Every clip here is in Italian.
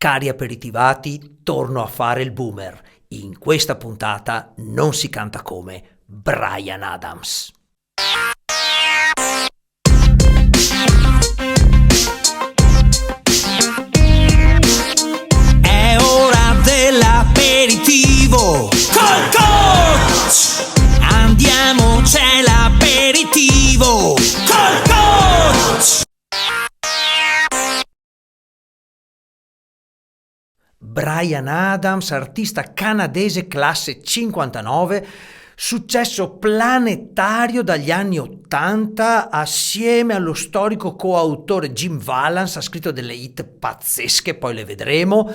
Cari aperitivati, torno a fare il boomer. In questa puntata non si canta come Bryan Adams. È ora dell'aperitivo col coach! Andiamo, c'è l'aperitivo col coach! Bryan Adams, artista canadese classe 59, successo planetario dagli anni 80, assieme allo storico coautore Jim Vallance, ha scritto delle hit pazzesche, poi le vedremo,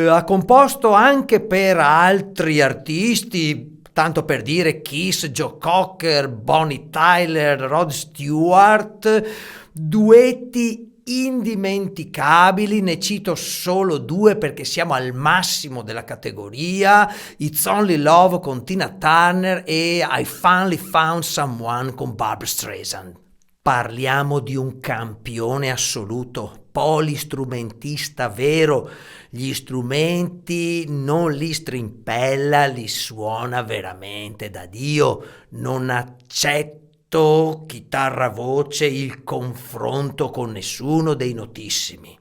ha composto anche per altri artisti, tanto per dire Kiss, Joe Cocker, Bonnie Tyler, Rod Stewart, duetti indimenticabili, ne cito solo due perché siamo al massimo della categoria: It's Only Love con Tina Turner e I Finally Found Someone con Barbra Streisand. Parliamo di un campione assoluto, polistrumentista vero, gli strumenti non li strimpella, li suona veramente da Dio, non accetta chitarra voce il confronto con nessuno dei notissimi.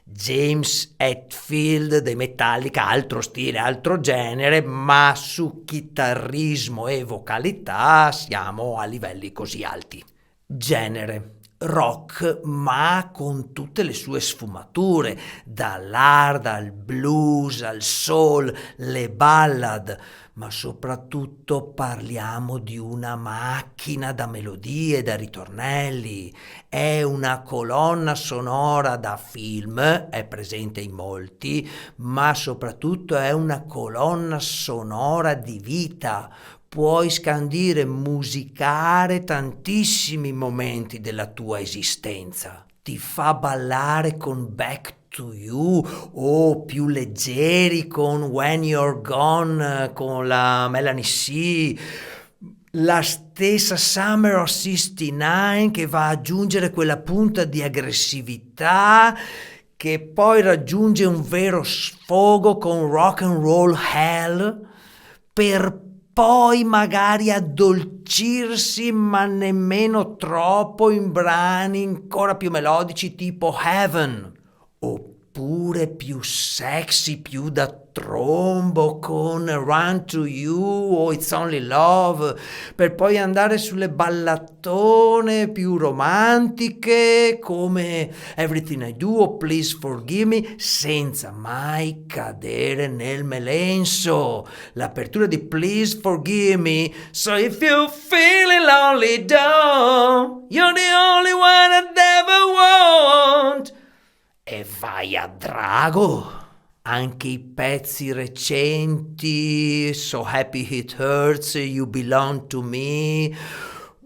James Hetfield dei Metallica, altro stile, altro genere, ma su chitarrismo e vocalità siamo a livelli così alti. Genere rock, ma con tutte le sue sfumature, dall'hard al blues al soul, le ballad, ma soprattutto parliamo di una macchina da melodie, da ritornelli. È una colonna sonora da film, è presente in molti, ma soprattutto è una colonna sonora di vita. Puoi scandire, musicare tantissimi momenti della tua esistenza. Ti fa ballare con Back to You o più leggeri con When You're Gone con la Melanie C. La stessa Summer of '69 che va ad aggiungere quella punta di aggressività che poi raggiunge un vero sfogo con Rock and Roll Hell, per poi magari addolcirsi, ma nemmeno troppo, in brani ancora più melodici tipo Heaven, oppure più sexy, più da trombo con Run to You o It's Only Love, per poi andare sulle ballatone più romantiche come Everything I Do o Please Forgive Me, senza mai cadere nel melenso. L'apertura di Please Forgive Me: So if you're feeling lonely, don't, you're the only one I'd ever want. E vai a drago. Anche i pezzi recenti, So Happy It Hurts, You Belong to Me,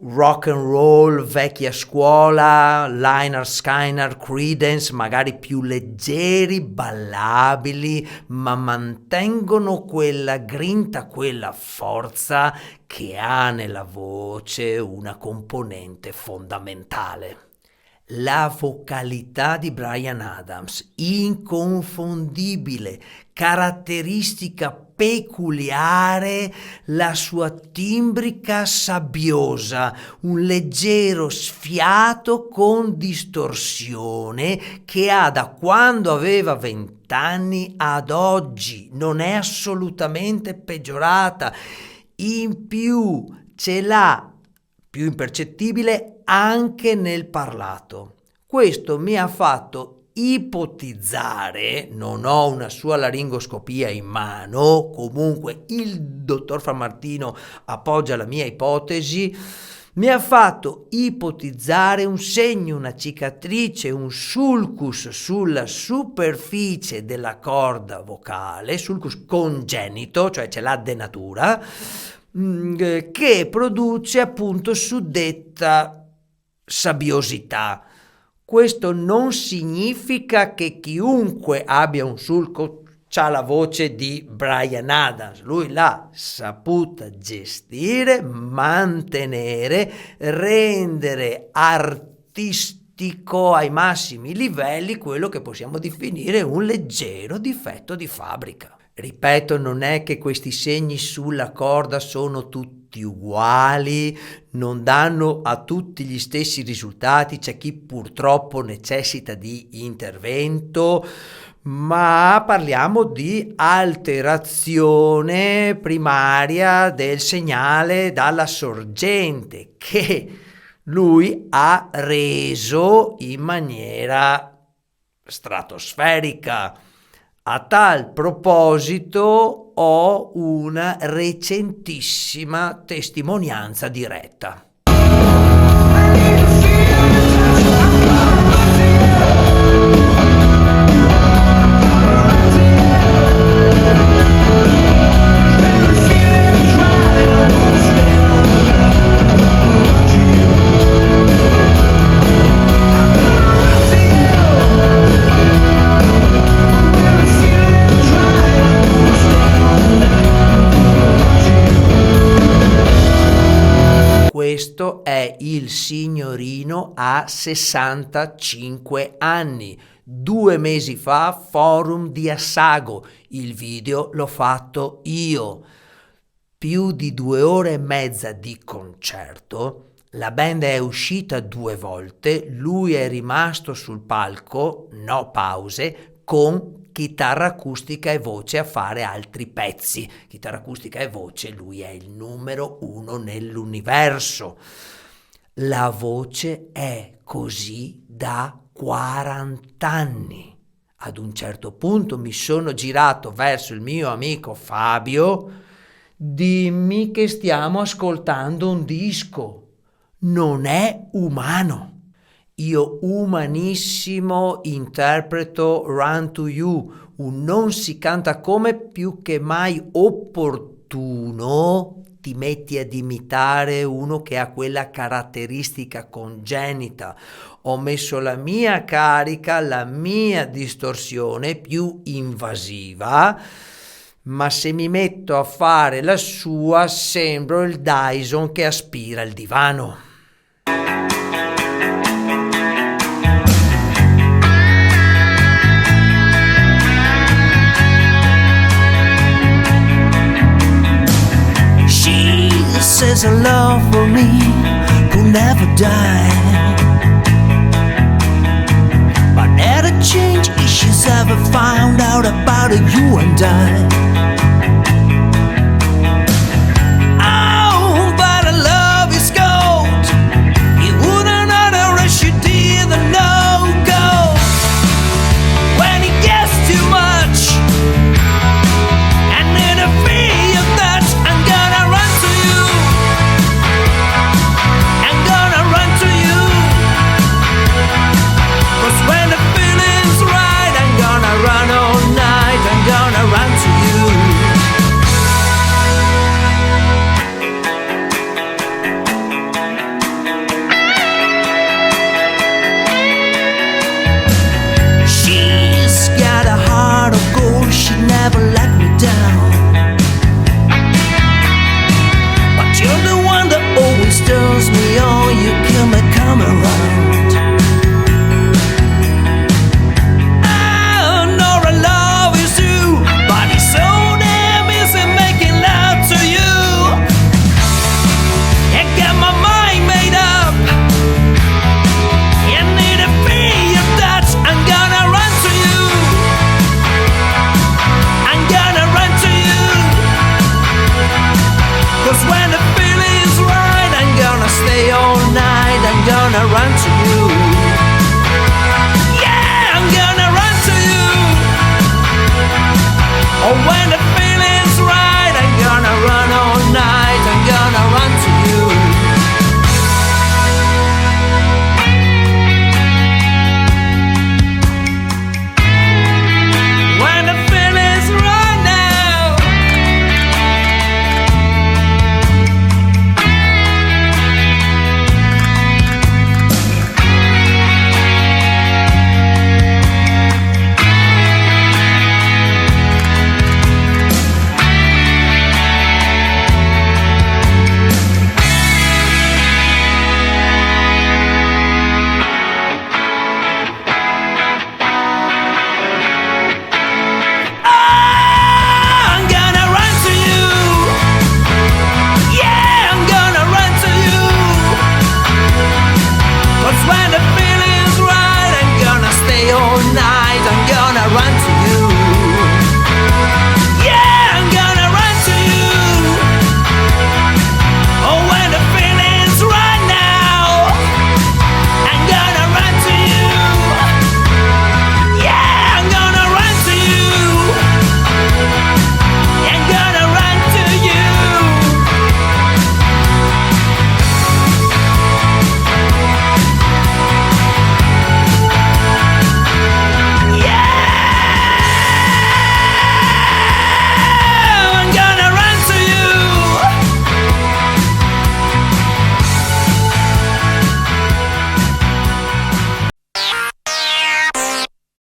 rock and roll vecchia scuola, Lynyrd Skynyrd, Creedence, magari più leggeri, ballabili, ma mantengono quella grinta, quella forza che ha nella voce una componente fondamentale. La vocalità di Bryan Adams, inconfondibile, caratteristica peculiare, la sua timbrica sabbiosa, un leggero sfiato con distorsione che ha da quando aveva 20 anni ad oggi, non è assolutamente peggiorata, in più ce l'ha più impercettibile anche nel parlato. Questo mi ha fatto ipotizzare, non ho una sua laringoscopia in mano, comunque il dottor Framartino appoggia la mia ipotesi, mi ha fatto ipotizzare un segno, una cicatrice, un sulcus sulla superficie della corda vocale, sulcus congenito, cioè c'è la denatura, che produce appunto suddetta sabbiosità. Questo non significa che chiunque abbia un sulco c'ha la voce di Bryan Adams, lui l'ha saputa gestire, mantenere, rendere artistica drastico ai massimi livelli quello che possiamo definire un leggero difetto di fabbrica. Ripeto, non è che questi segni sulla corda sono tutti uguali, non danno a tutti gli stessi risultati, c'è chi purtroppo necessita di intervento, ma parliamo di alterazione primaria del segnale dalla sorgente che lui ha reso in maniera stratosferica. A tal proposito ho una recentissima testimonianza diretta. Questo è il signorino a 65 anni. 2 mesi fa, forum di Assago. Il video l'ho fatto io. Più di 2 ore e mezza di concerto. La band è uscita 2 volte. Lui è rimasto sul palco, no pause, con chitarra acustica e voce a fare altri pezzi. Chitarra acustica e voce, lui è il numero 1 nell'universo. La voce è così da 40 anni. Ad un certo punto mi sono girato verso il mio amico Fabio. Dimmi che stiamo ascoltando un disco. Non è umano. Io umanissimo interpreto Run to You, un non si canta come più che mai opportuno. Ti metti ad imitare uno che ha quella caratteristica congenita. Ho messo la mia carica, la mia distorsione più invasiva, ma se mi metto a fare la sua sembro il Dyson che aspira il divano. Says a love for me will never die, but never change if she's ever found out about you and I.